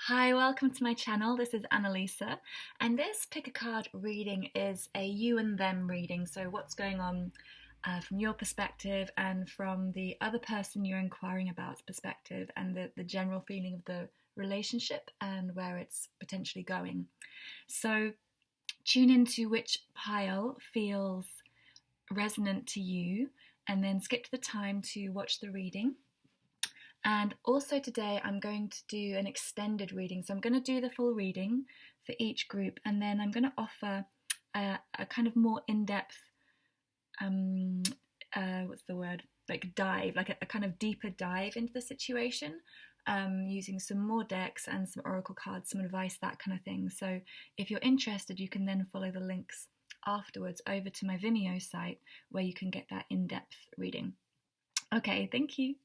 Hi, welcome to my channel. This is Annalisa, and this pick a card reading is a you and them reading. So, what's going on from your perspective and from the other person you're inquiring about's perspective, and the general feeling of the relationship and where it's potentially going. So, tune into which pile feels resonant to you, and then skip to the time to watch the reading. And also today I'm going to do an extended reading. So I'm going to do the full reading for each group, and then I'm going to offer a kind of more in-depth, what's the word? Like dive, like a kind of deeper dive into the situation, using some more decks and some oracle cards, some advice, that kind of thing. So if you're interested, you can then follow the links afterwards over to my Vimeo site where you can get that in-depth reading. Okay, thank you.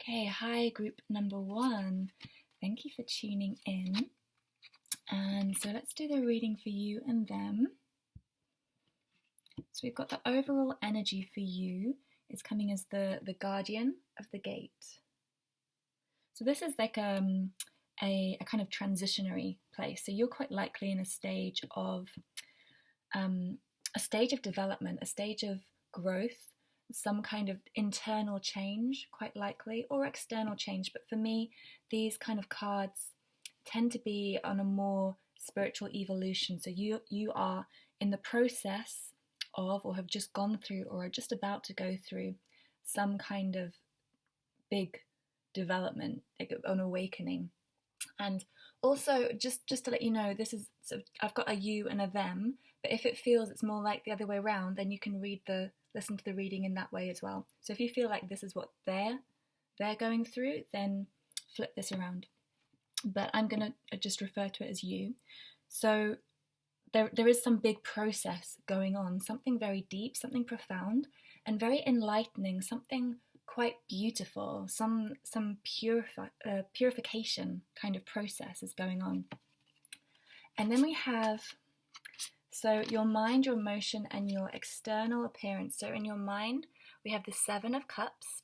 Okay, hi group number one. Thank you for tuning in. And so let's do the reading for you and them. So we've got the overall energy for you is coming as the guardian of the gate. So this is like a kind of transitionary place. So you're quite likely in a stage of development, a stage of growth, some kind of internal change, quite likely, or external change. But for me, these kind of cards tend to be on a more spiritual evolution. So you are in the process of, or have just gone through, or are just about to go through some kind of big development, like an awakening. And also, just to let you know, this is I've got a you and a them, but if it feels it's more like the other way around, then you can listen to the reading in that way as well. So if you feel like this is what they're going through, then flip this around. But I'm going to just refer to it as you. So there is some big process going on, something very deep, something profound, and very enlightening, something quite beautiful, some purification kind of process is going on. And then we have, so your mind, your emotion, and your external appearance. So in your mind, we have the 7 of Cups.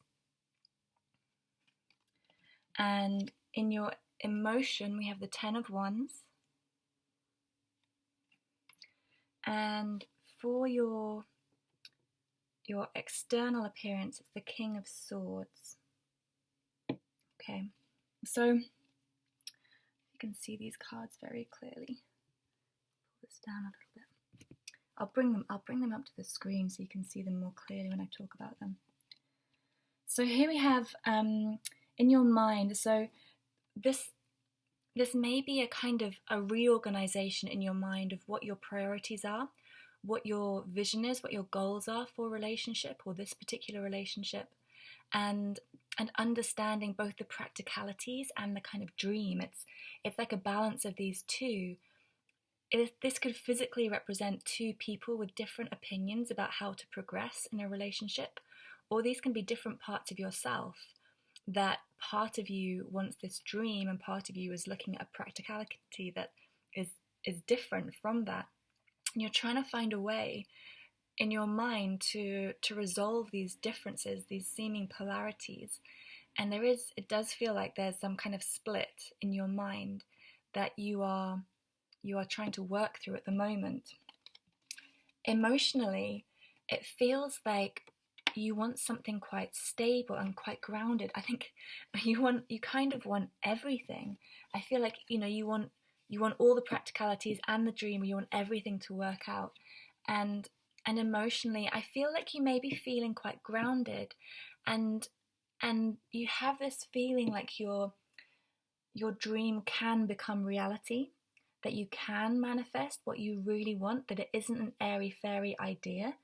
And in your emotion, we have the 10 of Wands. And for your external appearance, it's the King of Swords. Okay, so you can see these cards very clearly. Pull this down a little bit. I'll bring them up to the screen so you can see them more clearly when I talk about them. So here we have in your mind. So this may be a kind of a reorganization in your mind of what your priorities are, what your vision is, what your goals are for a relationship or this particular relationship, and understanding both the practicalities and the kind of dream. It's like a balance of these two. This could physically represent two people with different opinions about how to progress in a relationship, or these can be different parts of yourself. That part of you wants this dream, and part of you is looking at a practicality that is different from that. And you're trying to find a way in your mind to resolve these differences, these seeming polarities. And it does feel like there's some kind of split in your mind that you are trying to work through at the moment. Emotionally, it feels like you want something quite stable and quite grounded. I think you kind of want everything. I feel like you want all the practicalities and the dream. You want everything to work out, and emotionally, I feel like you may be feeling quite grounded, and you have this feeling like your dream can become reality, that you can manifest what you really want, that it isn't an airy fairy idea,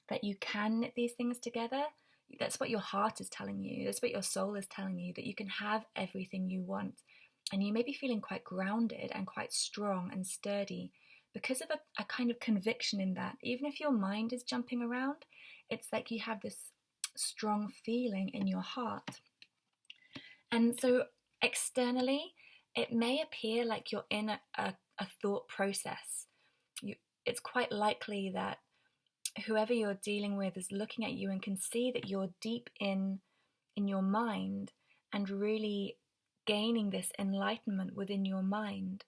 that you can knit these things together. That's what your heart is telling you. That's what your soul is telling you, that you can have everything you want. And you may be feeling quite grounded and quite strong and sturdy because of a kind of conviction in that. Even if your mind is jumping around, it's like you have this strong feeling in your heart. And so externally, it may appear like you're in a thought process. It's quite likely that whoever you're dealing with is looking at you and can see that you're deep in your mind and really gaining this enlightenment within your mind.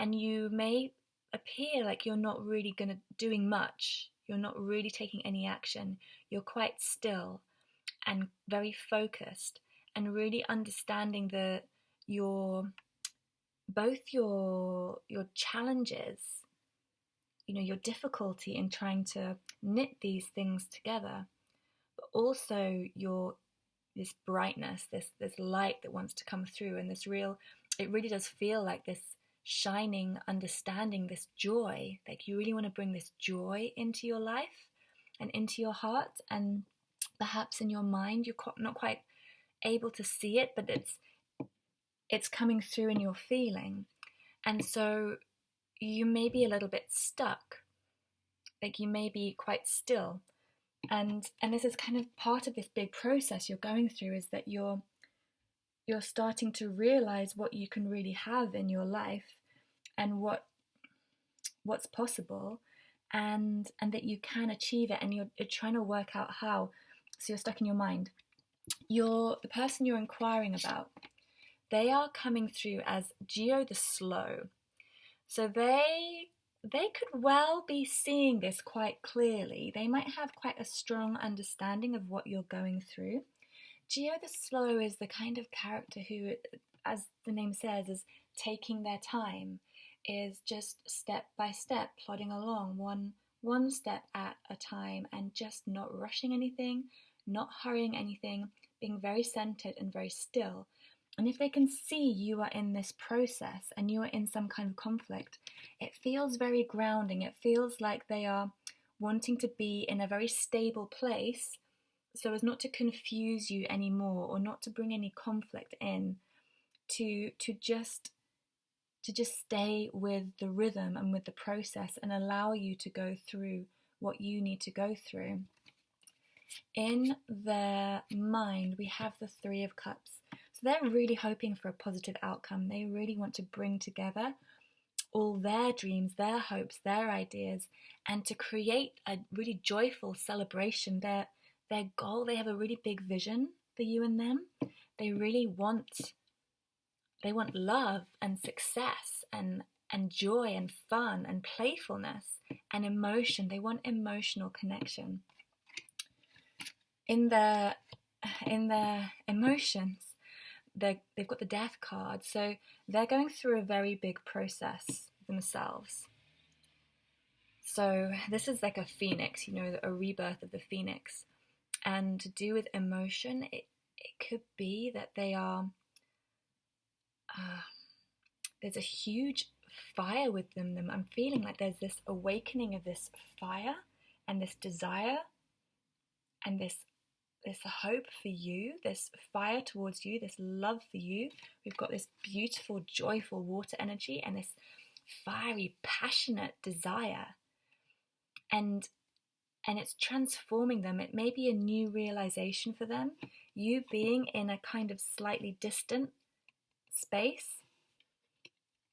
And you may appear like you're not really doing much. You're not really taking any action. You're quite still and very focused and really understanding your challenges, your difficulty in trying to knit these things together, but also this brightness, this light that wants to come through, and it really does feel like this shining understanding, this joy. Like you really want to bring this joy into your life and into your heart, and perhaps in your mind you're not quite able to see it, but it's coming through in your feeling. And so you may be a little bit stuck, like you may be quite still, and this is kind of part of this big process you're going through, is that you're starting to realize what you can really have in your life and what's possible, and that you can achieve it, and you're trying to work out how. So you're stuck in your mind. The person you're inquiring about, they are coming through as Geo the Slow. So they could well be seeing this quite clearly. They might have quite a strong understanding of what you're going through. Geo the Slow is the kind of character who, as the name says, is taking their time, is just step by step plodding along, one step at a time, and just not rushing anything, not hurrying anything, being very centered and very still. And if they can see you are in this process and you are in some kind of conflict, it feels very grounding. It feels like they are wanting to be in a very stable place so as not to confuse you anymore, or not to bring any conflict in, to just stay with the rhythm and with the process and allow you to go through what you need to go through. In their mind, we have the Three of Cups. So they're really hoping for a positive outcome. They really want to bring together all their dreams, their hopes, their ideas, and to create a really joyful celebration. Their goal, they have a really big vision for you and them. They really want love and success and joy and fun and playfulness and emotion. They want emotional connection. In their emotions, they've got the Death card, so they're going through a very big process themselves. So this is like a phoenix, a rebirth of the phoenix. And to do with emotion, it could be that they are there's a huge fire within them. I'm feeling like there's this awakening of this fire and this desire and this hope for you, this fire towards you, this love for you. We've got this beautiful, joyful water energy and this fiery, passionate desire. And it's transforming them. It may be a new realization for them. You being in a kind of slightly distant space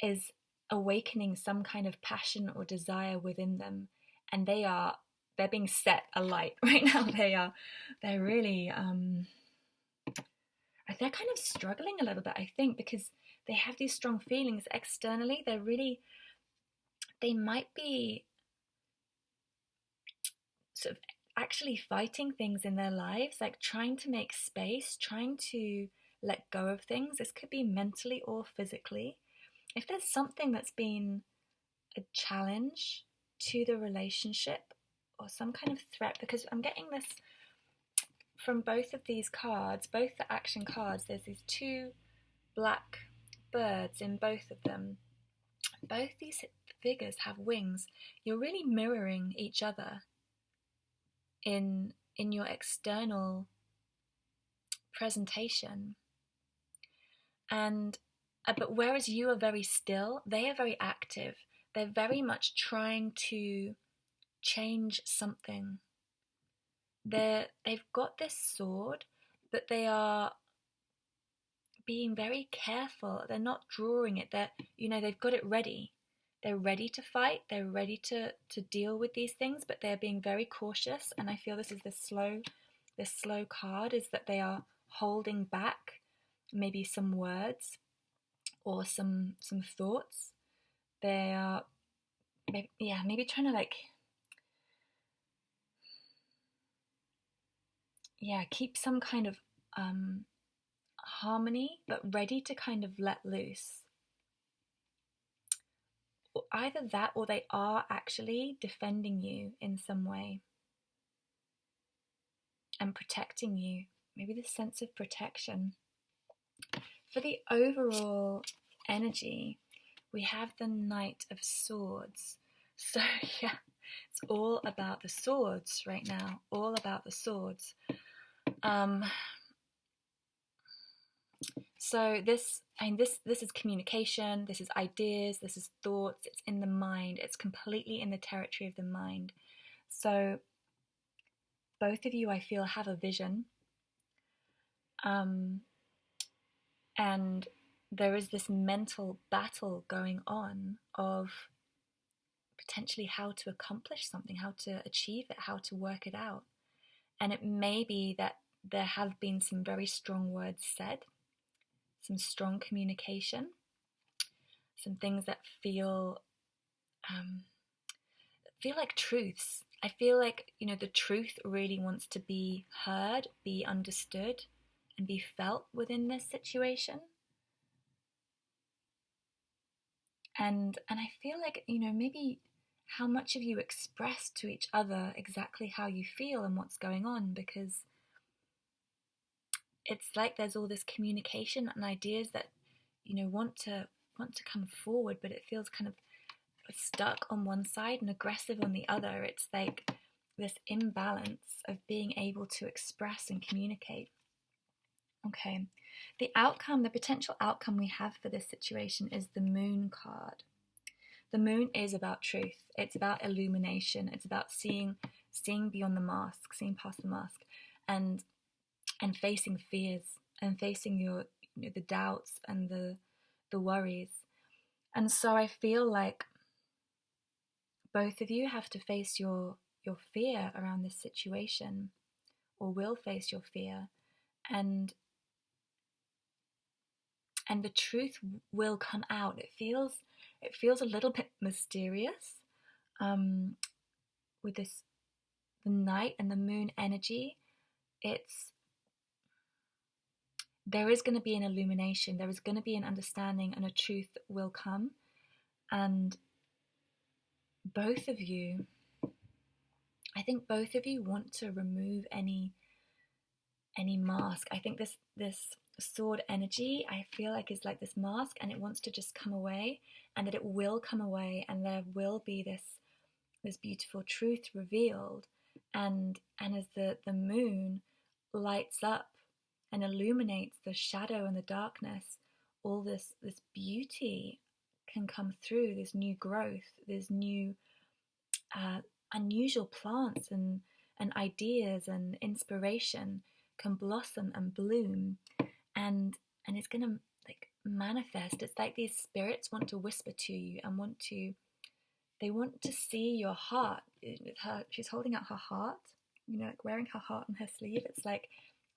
is awakening some kind of passion or desire within them. And they're being set alight right now. They're really, they're kind of struggling a little bit, I think, because they have these strong feelings externally. They might be sort of actually fighting things in their lives, like trying to make space, trying to let go of things. This could be mentally or physically. If there's something that's been a challenge to the relationship or some kind of threat, because I'm getting this from both of these cards, both the action cards, there's these two black birds in both of them. Both these figures have wings. You're really mirroring each other in in your external presentation. And but whereas you are very still, they are very active. They're very much trying to change something. They've got this sword, but they are being very careful. They're not drawing it. They've got it ready. They're ready to fight. They're ready to deal with these things, but they're being very cautious. And I feel this is this slow card, is that they are holding back maybe some words or some thoughts. They are maybe trying to keep some kind of harmony, but ready to kind of let loose. Either that, or they are actually defending you in some way and protecting you. Maybe this sense of protection. For the overall energy, we have the Knight of Swords. So yeah, it's all about the swords right now. All about the swords. So this is communication, this is ideas, this is thoughts, it's in the mind, it's completely in the territory of the mind. So both of you, I feel, have a vision. And there is this mental battle going on of potentially how to accomplish something, how to achieve it, how to work it out. And it may be that there have been some very strong words said, some strong communication, some things that feel like truths. I feel like, the truth really wants to be heard, be understood, and be felt within this situation. And I feel like, maybe how much of you express to each other exactly how you feel and what's going on, because it's like there's all this communication and ideas that, want to come forward, but it feels kind of stuck on one side and aggressive on the other. It's like this imbalance of being able to express and communicate. Okay, the potential outcome we have for this situation is the Moon card. The Moon is about truth. It's about illumination. It's about seeing beyond the mask, seeing past the mask, and facing fears, and facing your the doubts and the worries. And so I feel like both of you have to face your fear around this situation, or will face your fear, and the truth will come out. It feels a little bit mysterious, with the Night and the Moon energy. There is going to be an illumination, there is going to be an understanding, and a truth will come. And I think both of you want to remove any mask. I think this sword energy, I feel like, is like this mask, and it wants to just come away, and that it will come away, and there will be this beautiful truth revealed. And as the moon lights up and illuminates the shadow and the darkness, all this beauty can come through, this new growth, this new unusual plants and ideas and inspiration can blossom and bloom, and it's gonna manifest. It's like these spirits want to whisper to you and they want to see your heart. She's holding out her heart, wearing her heart on her sleeve. It's like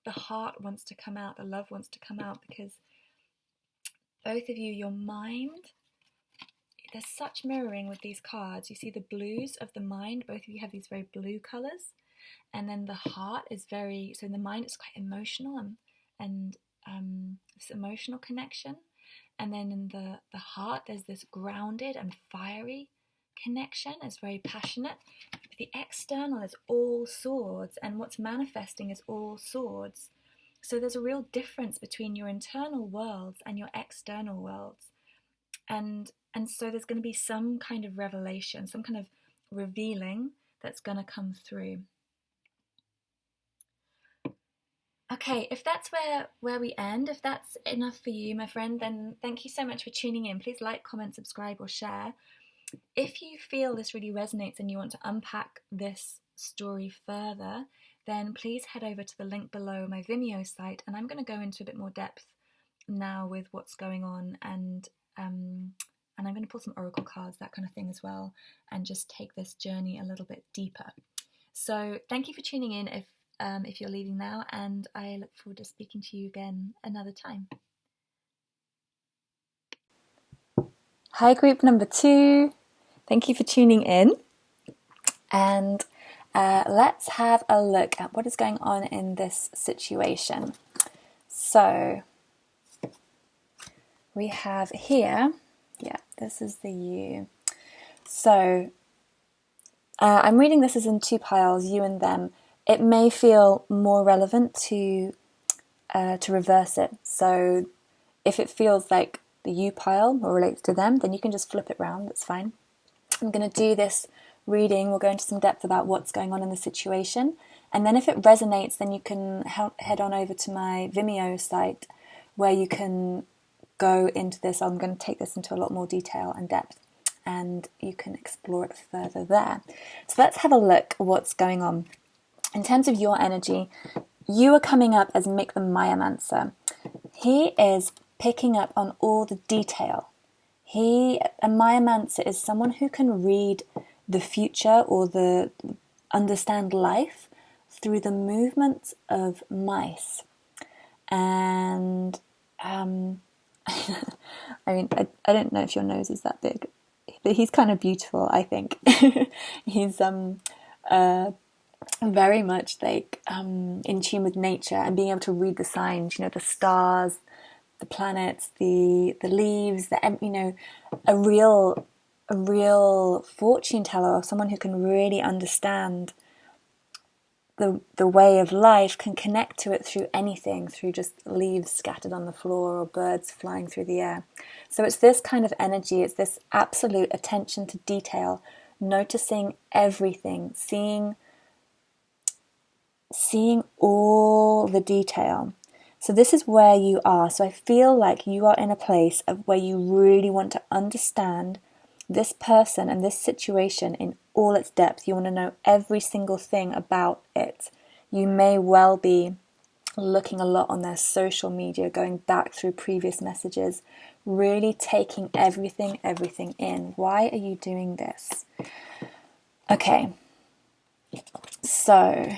the heart wants to come out, the love wants to come out, because both of you, your mind, there's such mirroring with these cards. You see the blues of the mind, both of you have these very blue colours, and then the heart is so in the mind it's quite emotional and this emotional connection, and then in the heart there's this grounded and fiery connection. It's very passionate. The external is all swords, and what's manifesting is all swords. So there's a real difference between your internal worlds and your external worlds. And so there's going to be some kind of revelation, some kind of revealing that's going to come through. Okay, if that's where we end, if that's enough for you, my friend, then thank you so much for tuning in. Please like, comment, subscribe, or share. If you feel this really resonates and you want to unpack this story further, then please head over to the link below my Vimeo site, and I'm going to go into a bit more depth now with what's going on, and I'm going to pull some oracle cards, that kind of thing as well, and just take this journey a little bit deeper. So thank you for tuning in if you're leaving now, and I look forward to speaking to you again another time. Hi, group number 2. Thank you for tuning in, and let's have a look at what is going on in this situation. So we have here, this is the you. So I'm reading this as in 2 piles, you and them. It may feel more relevant to reverse it. So if it feels like the you pile more relates to them, then you can just flip it round, that's fine. I'm going to do this reading, we'll go into some depth about what's going on in the situation, and then if it resonates, then you can head on over to my Vimeo site where you can go into this. I'm going to take this into a lot more detail and depth, and you can explore it further there. So let's have a look at what's going on. In terms of your energy, you are coming up as Mick the Mayamancer. He is picking up on all the detail. A Mayamancer is someone who can read the future or understand life through the movements of mice. And I mean, I don't know if your nose is that big, but he's kind of beautiful, I think. He's very much like in tune with nature and being able to read the signs, the stars, the planets, the leaves, a real fortune teller, or someone who can really understand the way of life, can connect to it through anything, through just leaves scattered on the floor or birds flying through the air. So it's this kind of energy, it's this absolute attention to detail, noticing everything, seeing all the detail. So this is where you are. So I feel like you are in a place of where you really want to understand this person and this situation in all its depth. You want to know every single thing about it. You may well be looking a lot on their social media, going back through previous messages, really taking everything in. Why are you doing this? Okay, so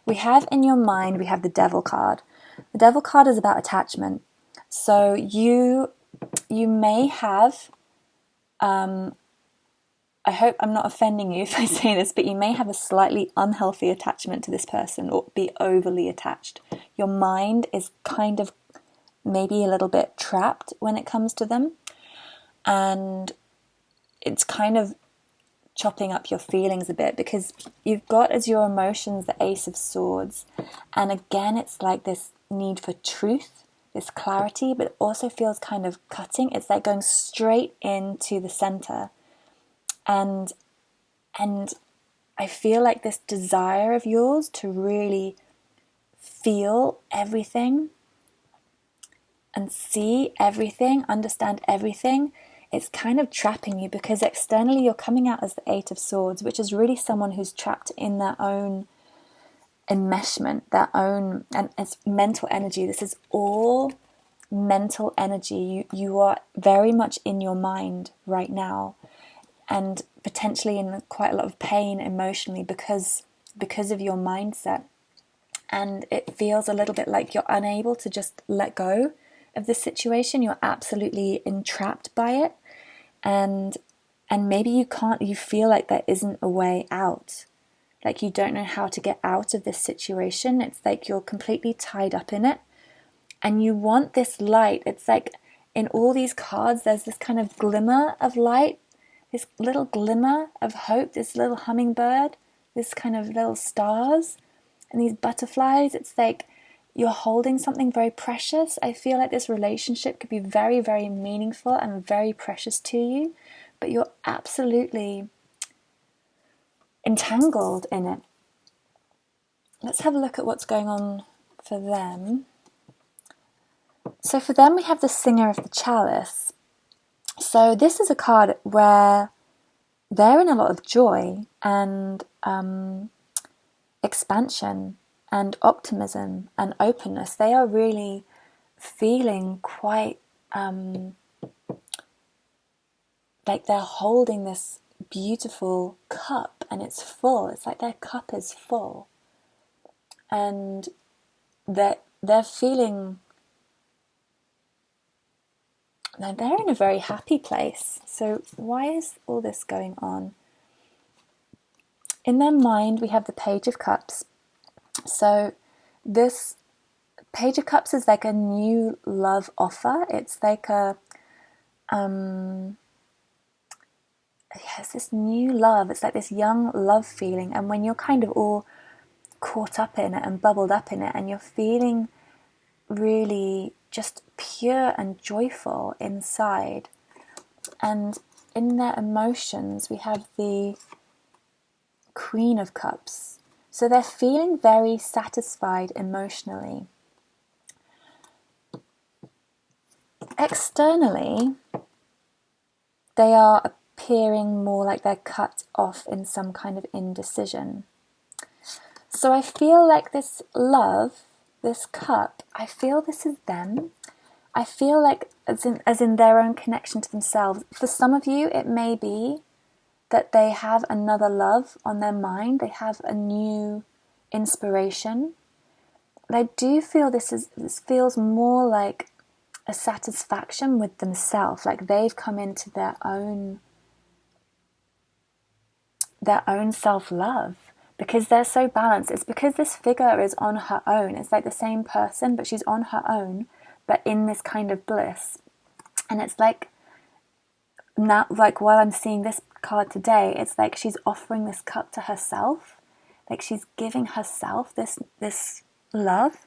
we have in your mind, we have the Devil card. The Devil card is about attachment. So you may have, I hope I'm not offending you if I say this, but you may have a slightly unhealthy attachment to this person or be overly attached. Your mind is kind of maybe a little bit trapped when it comes to them, and it's kind of chopping up your feelings a bit, because you've got as your emotions the Ace of Swords, and again it's like this need for truth, this clarity, but it also feels kind of cutting. It's like going straight into the center, and I feel like this desire of yours to really feel everything and see everything, understand everything, it's kind of trapping you, because externally you're coming out as the Eight of Swords, which is really someone who's trapped in their own enmeshment, and it's mental energy. This is all mental energy. You are very much in your mind right now, and potentially in quite a lot of pain emotionally because of your mindset. And it feels a little bit like you're unable to just let go of this situation. You're absolutely entrapped by it, and maybe you feel like there isn't a way out, like you don't know how to get out of this situation. It's like you're completely tied up in it, and you want this light. It's like in all these cards there's this kind of glimmer of light, this little glimmer of hope, this little hummingbird, this kind of little stars and these butterflies. It's like you're holding something very precious. I feel like this relationship could be very, very meaningful and very precious to you, but you're absolutely entangled in it. let's have a look at what's going on for them. So for them, we have the Singer of the Chalice. So this is a card where they're in a lot of joy and expansion and optimism and openness. They are really feeling quite like they're holding this beautiful cup and it's full. It's like their cup is full. And they're feeling like they're in a very happy place. So why is all this going on? In their mind, we have the Page of Cups. So this Page of Cups is like a new love offer. It's like it's this new love. It's like this young love feeling. And when you're kind of all caught up in it and bubbled up in it, and you're feeling really just pure and joyful inside. And in their emotions, we have the Queen of Cups. So they're feeling very satisfied emotionally. Externally, they are appearing more like they're cut off in some kind of indecision. So I feel like this love, this cup, I feel this is them. I feel like as in their own connection to themselves. For some of you, it may be that they have another love on their mind. They have a new inspiration. But I do feel this feels more like a satisfaction with themselves, like they've come into their own self-love, because they're so balanced. It's because this figure is on her own. It's like the same person, but she's on her own, but in this kind of bliss. And it's like now, like while I'm seeing this card today, it's like she's offering this cup to herself, like she's giving herself this love,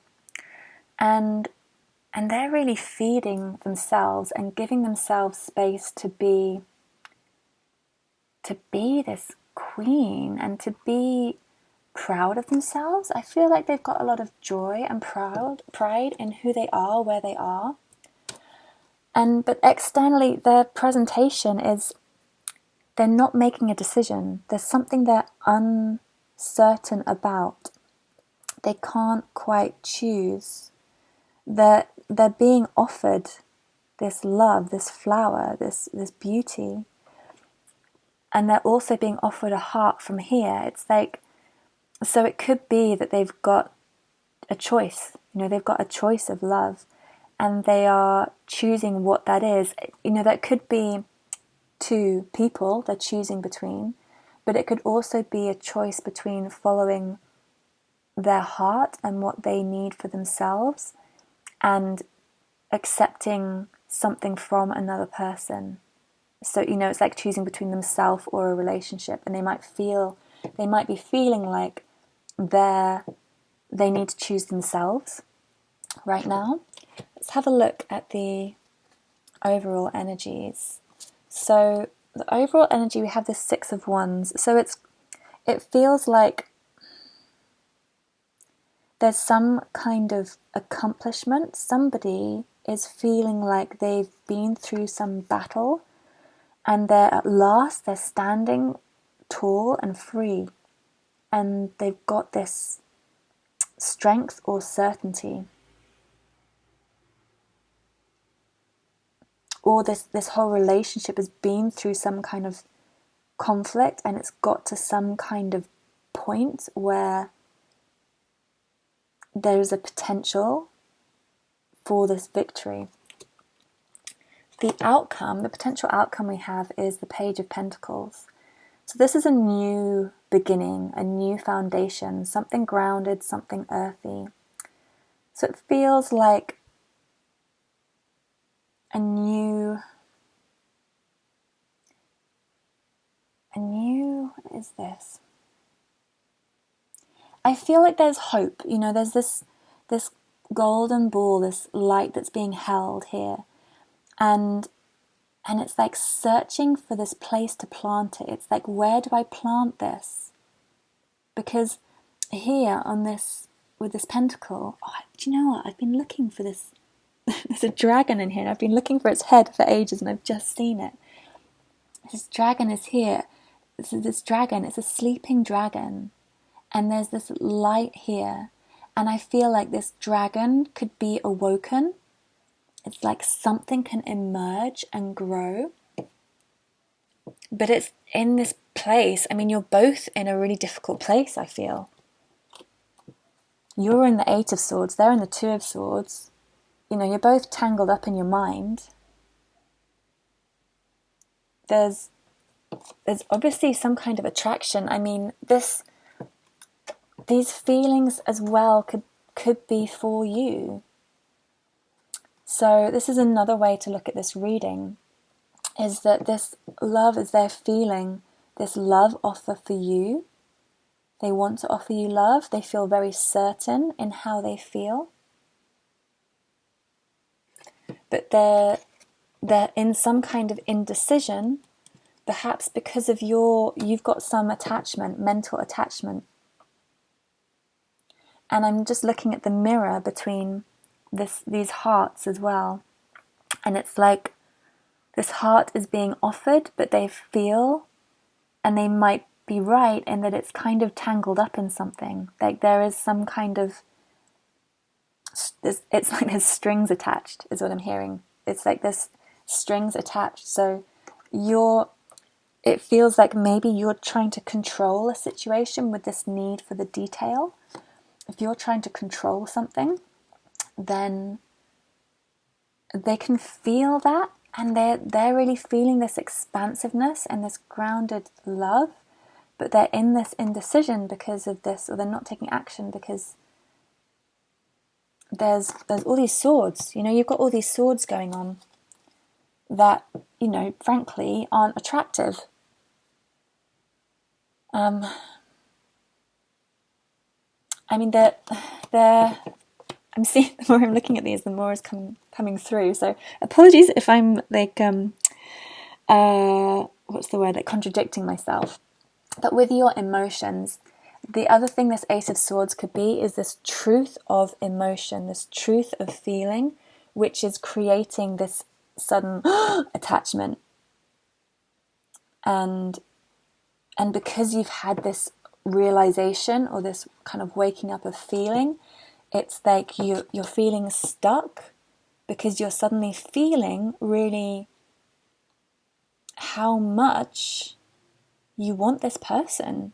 and they're really feeding themselves and giving themselves space to be this queen and to be proud of themselves. I feel like they've got a lot of joy and pride in who they are, where they are. But externally, their presentation is they're not making a decision. There's something they're uncertain about. They can't quite choose. They're being offered this love, this flower, this beauty. And they're also being offered a heart from here. It's like, so it could be that they've got a choice. They've got a choice of love, and they are choosing what that is. That could be two people they're choosing between, but it could also be a choice between following their heart and what they need for themselves and accepting something from another person. So, it's like choosing between themselves or a relationship, and they might be feeling like they need to choose themselves right now. Let's have a look at the overall energies. So the overall energy, we have the Six of Wands. So it feels like there's some kind of accomplishment. Somebody is feeling like they've been through some battle, and they're standing tall and free, and they've got this strength or certainty, or this whole relationship has been through some kind of conflict, and it's got to some kind of point where there's a potential for this victory. The potential outcome we have is the Page of Pentacles. So this is a new beginning, a new foundation, something grounded, something earthy. So it feels like a new, what is this? I feel like there's hope. There's this golden ball, this light that's being held here. And it's like searching for this place to plant it. It's like, where do I plant this? Because here on this, with this pentacle, do you know what? I've been looking for this. There's a dragon in here, and I've been looking for its head for ages, and I've just seen it. This dragon is here. This dragon, it's a sleeping dragon, and there's this light here, and I feel like this dragon could be awoken. It's like something can emerge and grow, but it's in this place. I mean, you're both in a really difficult place, I feel. You're in the Eight of Swords, they're in the Two of Swords. You know, you're both tangled up in your mind. There's obviously some kind of attraction. I mean, these feelings as well could be for you. So this is another way to look at this reading, is that this love is their feeling, this love offer for you. They want to offer you love. They feel very certain in how they feel. But they're in some kind of indecision, perhaps because of you've got some attachment, mental attachment. And I'm just looking at the mirror between these hearts as well. And it's like this heart is being offered, but they feel, and they might be right in that it's kind of tangled up in something. Like there is some kind of, it's like there's strings attached, is what I'm hearing. It's like there's strings attached. So it feels like maybe you're trying to control a situation with this need for the detail. If you're trying to control something, then they can feel that, and they're really feeling this expansiveness and this grounded love, but they're in this indecision because of this, or they're not taking action because there's all these swords. You know, you've got all these swords going on that, you know, frankly aren't attractive. I mean, I'm seeing, the more I'm looking at these, the more is coming through. So apologies if I'm like, what's the word, like contradicting myself. But with your emotions, the other thing this Ace of Swords could be is this truth of emotion, this truth of feeling, which is creating this sudden attachment. And because you've had this realization or this kind of waking up of feeling, it's like you're feeling stuck because you're suddenly feeling really how much you want this person,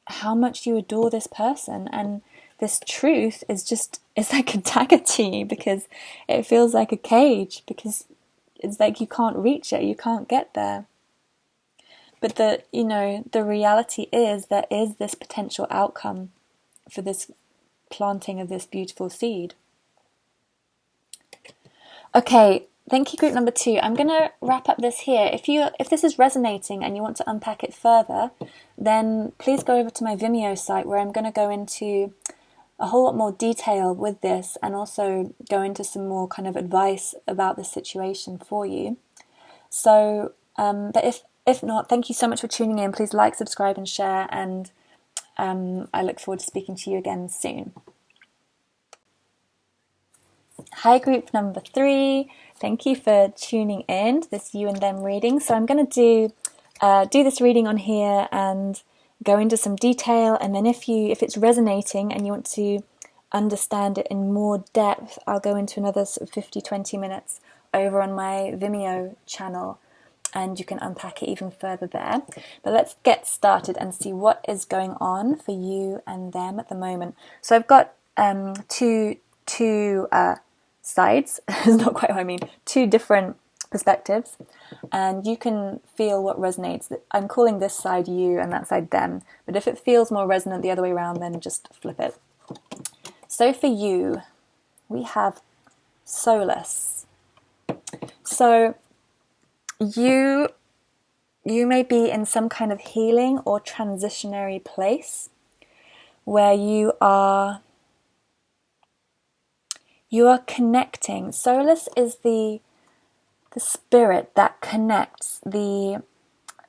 how much you adore this person. And this truth is like a dagger to you because it feels like a cage, because it's like you can't reach it, you can't get there. But the reality is there is this potential outcome for this planting of this beautiful seed. Okay, thank you, group number 2. I'm going to wrap up this here. If this is resonating and you want to unpack it further, then please go over to my Vimeo site, where I'm going to go into a whole lot more detail with this, and also go into some more kind of advice about the situation for you. So, but if not, thank you so much for tuning in. Please like, subscribe and share, and I look forward to speaking to you again soon. Hi, group number 3. Thank you for tuning in to this you and them reading. So I'm going to do this reading on here and go into some detail, and then if it's resonating and you want to understand it in more depth, I'll go into another sort of 50-20 minutes over on my Vimeo channel, and you can unpack it even further there. But let's get started and see what is going on for you and them at the moment. So I've got two sides, it's not quite what I mean, 2 different perspectives, and you can feel what resonates. I'm calling this side you and that side them, but if it feels more resonant the other way around, then just flip it. So for you, we have solace. So you may be in some kind of healing or transitionary place where you are connecting. Solace is the spirit that connects the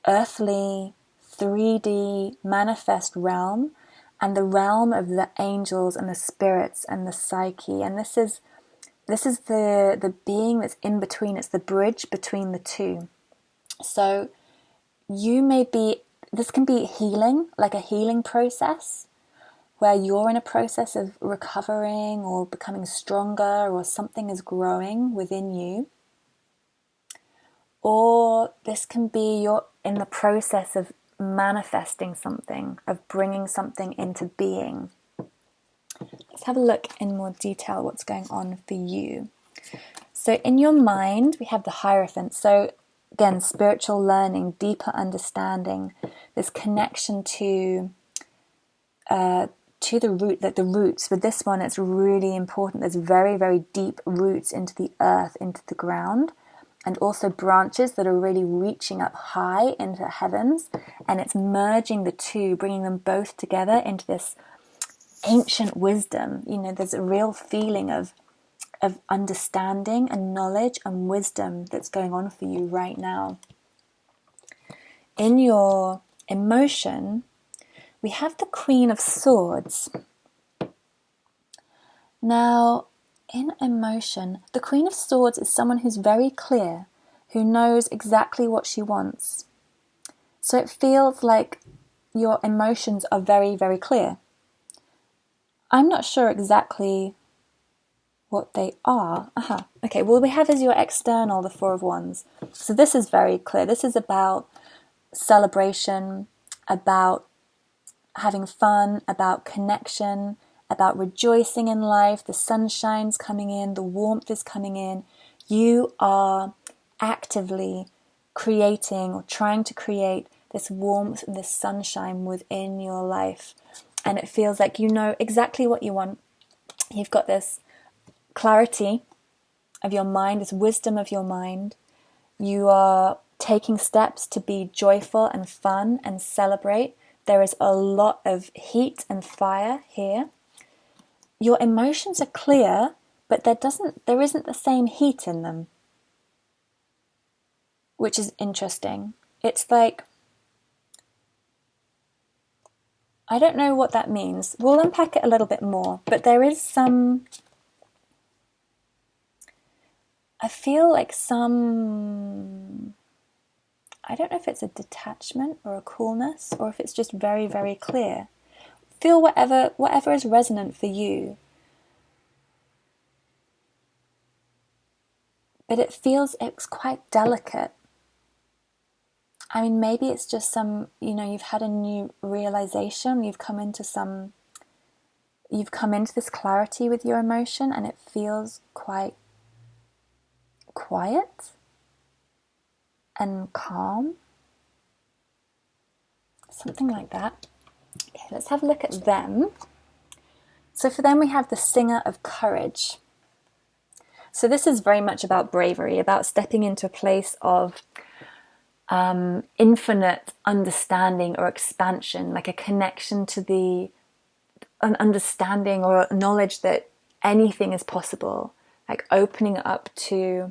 earthly 3D manifest realm and the realm of the angels and the spirits and the psyche. And this is the being that's in between. It's the bridge between the two. So this can be healing, like a healing process, where you're in a process of recovering or becoming stronger, or something is growing within you. Or this can be you're in the process of manifesting something, of bringing something into being. Let's have a look in more detail what's going on for you. So in your mind, we have the Hierophant. So again, spiritual learning, deeper understanding, this connection to the root, like the roots. With this one, it's really important. There's very, very deep roots into the earth, into the ground, and also branches that are really reaching up high into the heavens. And it's merging the two, bringing them both together into this ancient wisdom. You know, there's a real feeling of understanding and knowledge and wisdom that's going on for you right now. In your emotion, we have the Queen of Swords. Now, in emotion, the Queen of Swords is someone who's very clear, who knows exactly what she wants. So it feels like your emotions are very, very clear. I'm not sure exactly what they are. Okay, well, we have as your external the Four of Wands. So this is very clear. This is about celebration, about having fun, about connection, about rejoicing in life. The sunshine's coming in, the warmth is coming in. You are actively creating or trying to create this warmth and this sunshine within your life. And it feels like you know exactly what you want. You've got this clarity of your mind, this wisdom of your mind. You are taking steps to be joyful and fun and celebrate. There is a lot of heat and fire here. Your emotions are clear, but there isn't the same heat in them, which is interesting. It's like, I don't know what that means. We'll unpack it a little bit more, but there is I feel like I don't know if it's a detachment or a coolness, or if it's just very, very clear. Feel whatever is resonant for you. But it's quite delicate. I mean, maybe it's just you've had a new realization, you've come into this clarity with your emotion, and it feels quite quiet and calm. Something like that. Okay, let's have a look at them. So for them, we have the Singer of Courage. So this is very much about bravery, about stepping into a place of infinite understanding or expansion, like a connection to an understanding or knowledge that anything is possible, like opening up to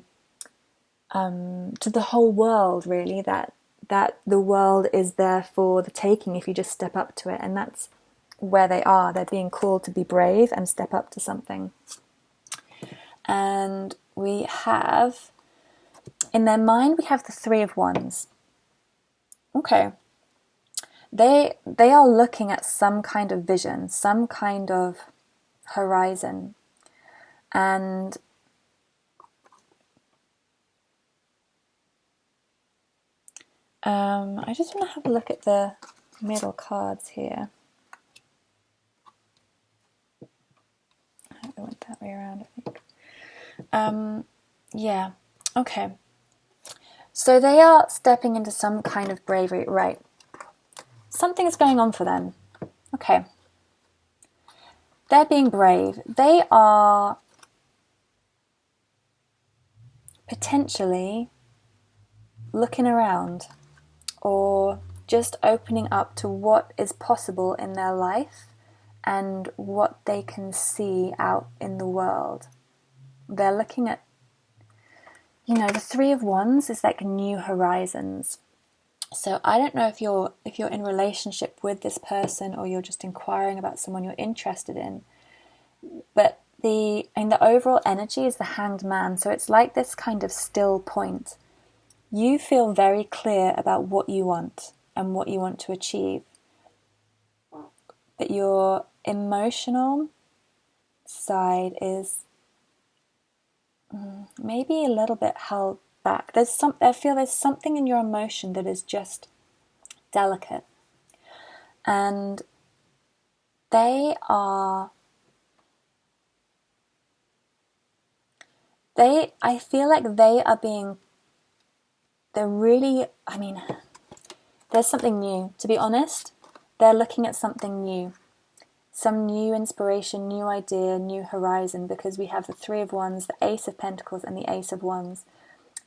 the whole world, really, that the world is there for the taking if you just step up to it. And that's where they are. They're being called to be brave and step up to something. And we have, in their mind, we have the Three of Wands. Okay. They are looking at some kind of vision, some kind of horizon. And I just want to have a look at the middle cards here. I went that way around, I think. Yeah, okay. So they are stepping into some kind of bravery, right? Something is going on for them. Okay. They're being brave. They are potentially looking around, or just opening up to what is possible in their life and what they can see out in the world. They're looking at, the Three of Wands is like new horizons. So I don't know if you're in relationship with this person, or you're just inquiring about someone you're interested in, but the overall energy is the Hanged Man. So it's like this kind of still point. You feel very clear about what you want and what you want to achieve, but your emotional side is maybe a little bit held back. I feel there's something in your emotion that is just delicate, and I feel like they're really, there's something new, to be honest. They're looking at something new, some new inspiration, new idea, new horizon, because we have the Three of Wands, the Ace of Pentacles, and the Ace of Wands.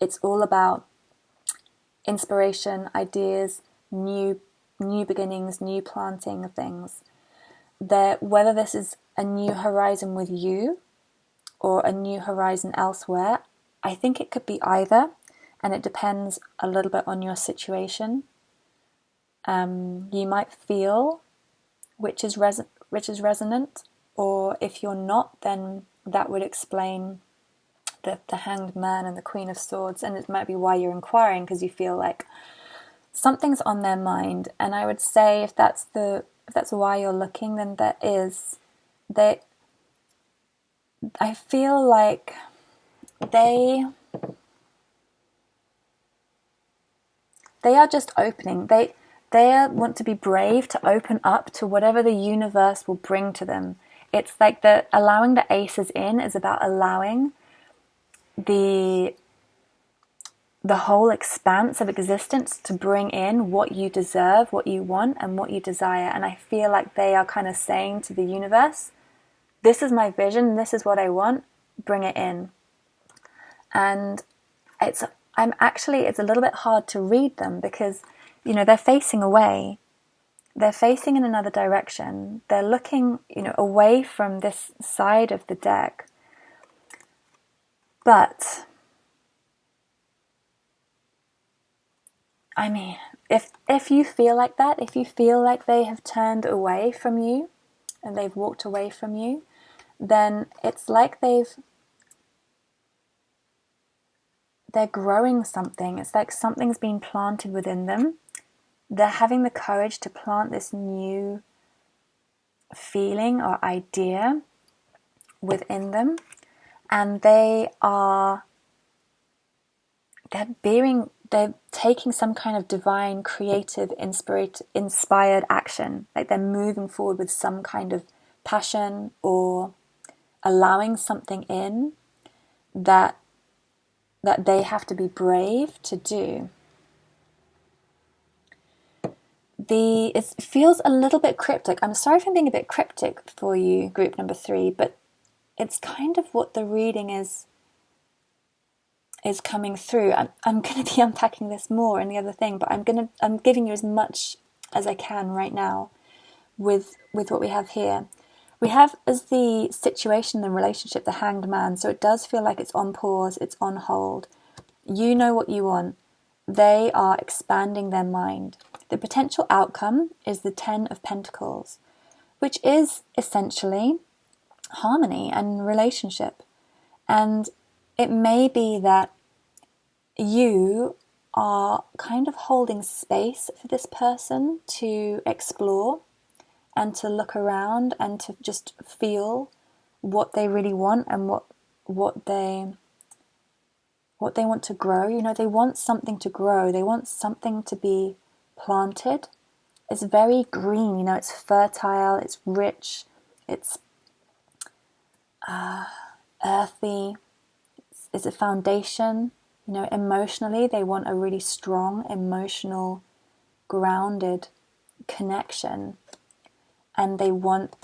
It's all about inspiration, ideas, new beginnings, new planting of things. Whether this is a new horizon with you or a new horizon elsewhere, I think it could be either, and it depends a little bit on your situation. You might feel which is resonant, or if you're not, then that would explain the Hanged Man and the Queen of Swords, and it might be why you're inquiring, because you feel like something's on their mind. And I would say if that's why you're looking, then I feel like they are just opening. They want to be brave to open up to whatever the universe will bring to them. It's like allowing the aces in is about allowing the whole expanse of existence to bring in what you deserve, what you want, and what you desire. And I feel like they are kind of saying to the universe, this is my vision, this is what I want, bring it in. And it's a little bit hard to read them, because they're facing away, they're facing in another direction, they're looking away from this side of the deck. But if you feel like that, if you feel like they have turned away from you and they've walked away from you, then it's like they're growing something. It's like something's been planted within them. They're having the courage to plant this new feeling or idea within them, and they're taking some kind of divine, creative, inspired action. Like they're moving forward with some kind of passion, or allowing something in that they have to be brave to do. It feels a little bit cryptic. I'm sorry if I'm being a bit cryptic for you, group number 3, but it's kind of what the reading is coming through. I'm going to be unpacking this more in the other thing, but I'm giving you as much as I can right now with what we have here. We have as the situation and relationship the Hanged Man, so it does feel like it's on pause, it's on hold. You know what you want. They are expanding their mind. The potential outcome is the Ten of Pentacles, which is essentially harmony and relationship. And it may be that you are kind of holding space for this person to explore and to look around and to just feel what they really want and what they want to grow. They want something to grow. They want something to be planted. It's very green, it's fertile, it's rich, it's earthy. It's a foundation. Emotionally, they want a really strong, emotional, grounded connection. And they want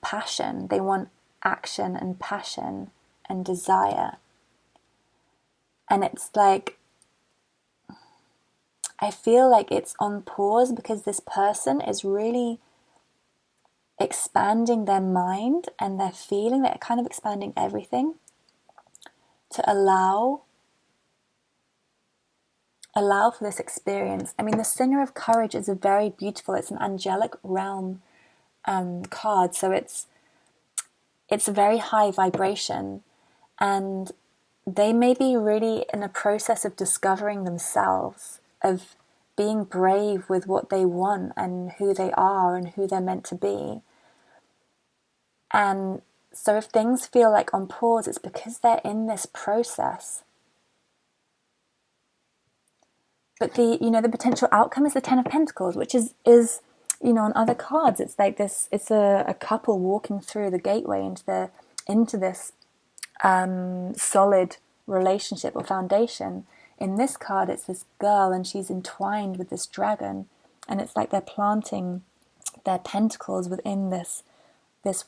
passion. They want action and passion and desire. And it's like, I feel like it's on pause because this person is really expanding their mind and their feeling. They're kind of expanding everything to allow allow for this experience. I mean, the Singer of Courage is a very beautiful, it's an angelic realm card, so it's a very high vibration, and they may be really in a process of discovering themselves, of being brave with what they want and who they are and who they're meant to be. And so if things feel like on pause, it's because they're in this process. But the potential outcome is the Ten of Pentacles, which is on other cards, it's like this, it's a couple walking through the gateway into this solid relationship or foundation. In this card, it's this girl and she's entwined with this dragon, and it's like they're planting their pentacles within this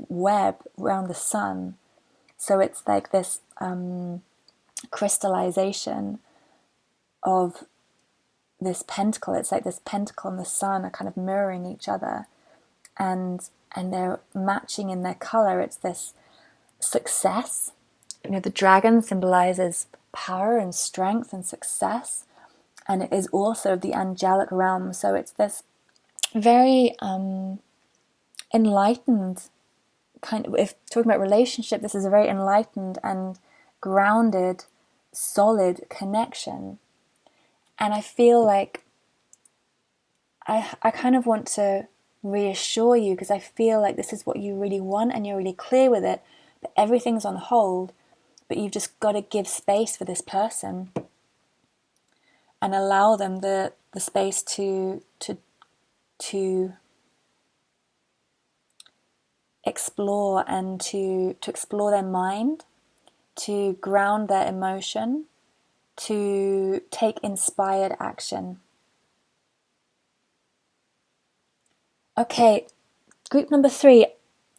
web around the sun. So it's like this crystallization of this pentacle. It's like this pentacle and the sun are kind of mirroring each other, and they're matching in their color. It's this success. The dragon symbolizes power and strength and success, and it is also the angelic realm. So it's this very enlightened kind of, if talking about relationship, this is a very enlightened and grounded, solid connection. And I feel like I kind of want to reassure you, because I feel like this is what you really want and you're really clear with it, but everything's on hold, but you've just got to give space for this person and allow them the space to explore and to explore their mind, to ground their emotion, to take inspired action. Okay, group number 3.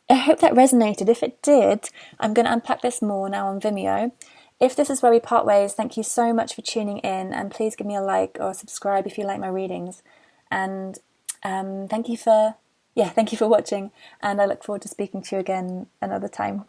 I hope that resonated. If it did, I'm going to unpack this more now on Vimeo. If this is where we part ways, thank you so much for tuning in, and please give me a like or subscribe if you like my readings. And thank you for watching, and I look forward to speaking to you again another time.